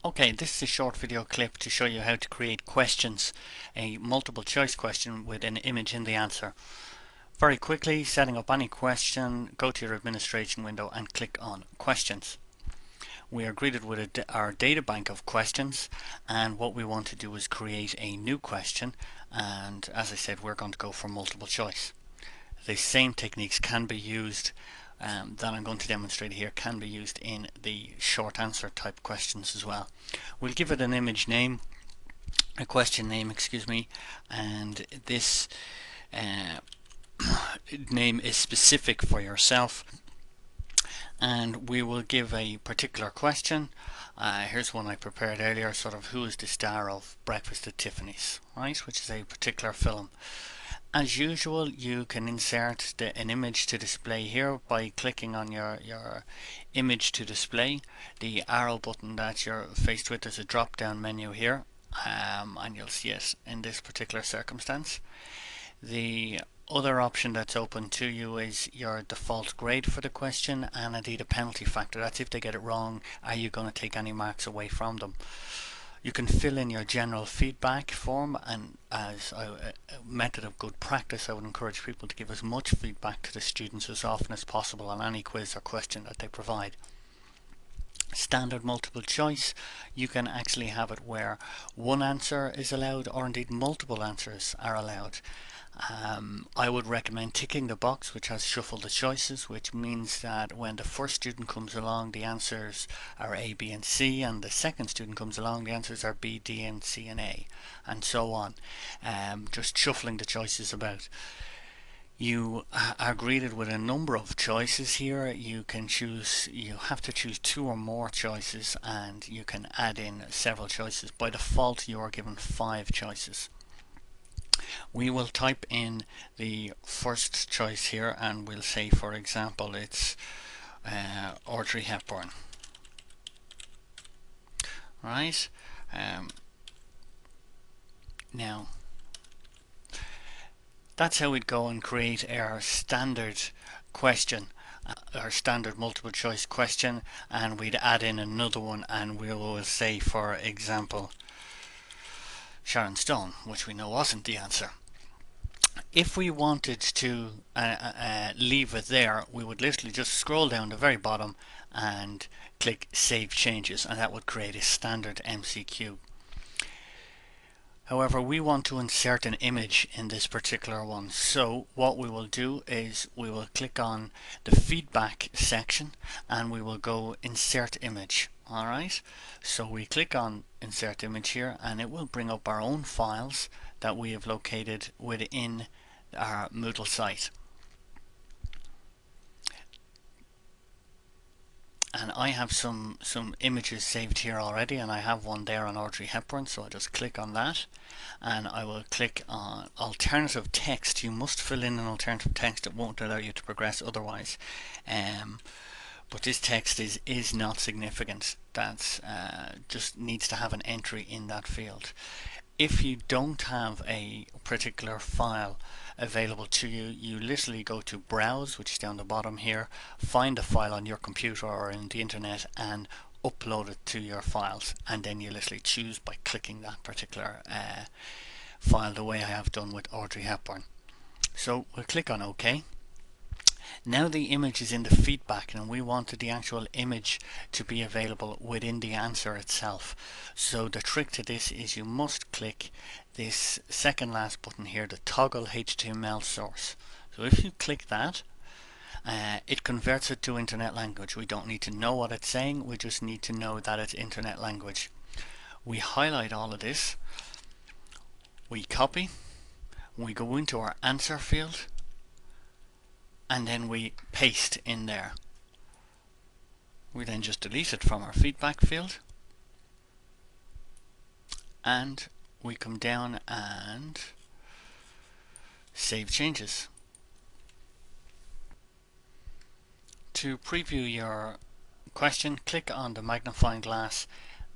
Okay, this is a short video clip to show you how to create questions, a multiple choice question with an image in the answer. Very quickly, setting up any question, go to your administration window and click on questions. We are greeted with our data bank of questions, and what we want to do is create a new question, and as I said, we're going to go for multiple choice. The same techniques can be used that I'm going to demonstrate here can be used in the short answer type questions as well. We'll give it an image name, a question name, excuse me, and this name is specific for yourself, and we will give a particular question. Here's one I prepared earlier, sort of who is the star of Breakfast at Tiffany's, right, which is a particular film. As usual, you can insert an image to display here by clicking on your image to display. The arrow button that you're faced with is a drop down menu here, and you'll see it in this particular circumstance. The other option that's open to you is your default grade for the question, and indeed a penalty factor. That's if they get it wrong, are you going to take any marks away from them? You can fill in your general feedback form, and as a method of good practice, I would encourage people to give as much feedback to the students as often as possible on any quiz or question that they provide. Standard multiple choice, you can actually have it where one answer is allowed, or indeed multiple answers are allowed. I would recommend ticking the box which has shuffle the choices, which means that when the first student comes along, the answers are A, B and C, and the second student comes along, the answers are B, D and C and A, and so on. Just shuffling the choices about. You are greeted with a number of choices here. You have to choose 2 or more choices, and you can add in several choices. By default, you are given 5 choices. We will type in the first choice here, and we'll say, for example, it's Audrey Hepburn. Right? Now, that's how we'd go and create our standard question, our standard multiple choice question, and we'd add in another one, and we will say, for example, Sharon Stone, which we know wasn't the answer. If we wanted to leave it there, we would literally just scroll down the very bottom and click Save Changes, and that would create a standard MCQ. However, we want to insert an image in this particular one, so what we will do is we will click on the feedback section and we will go Insert Image. Alright, so we click on Insert Image here, and it will bring up our own files that we have located within our Moodle site. And I have some images saved here already, and I have one there on Audrey Hepburn, so I'll just click on that, and I will click on alternative text. You must fill in an alternative text, it won't allow you to progress otherwise. But this text is not significant. That's just needs to have an entry in that field. If you don't have a particular file available to you, you literally go to Browse, which is down the bottom here, find a file on your computer or in the internet and upload it to your files, and then you literally choose by clicking that particular file, the way I have done with Audrey Hepburn. So we'll click on OK. Now the image is in the feedback, and we wanted the actual image to be available within the answer itself. So the trick to this is you must click this second last button here, the toggle HTML source. So if you click that, it converts it to internet language. We don't need to know what it's saying, we just need to know that it's internet language. We highlight all of this, we copy, we go into our answer field, and then we paste in there. We then just delete it from our feedback field, and we come down and save changes. To preview your question, click on the magnifying glass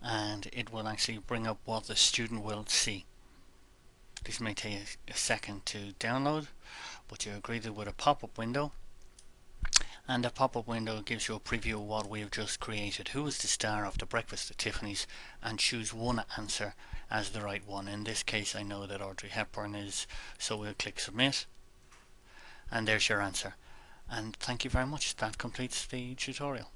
and it will actually bring up what the student will see. This may take a second to download, but you're greeted with a pop-up window, And the pop-up window gives you a preview of what we have just created. Who is the star of the Breakfast at Tiffany's? And choose one answer as the right one. In this case I know that Audrey Hepburn is, so we'll click submit, and there's your answer. And thank you very much. That completes the tutorial.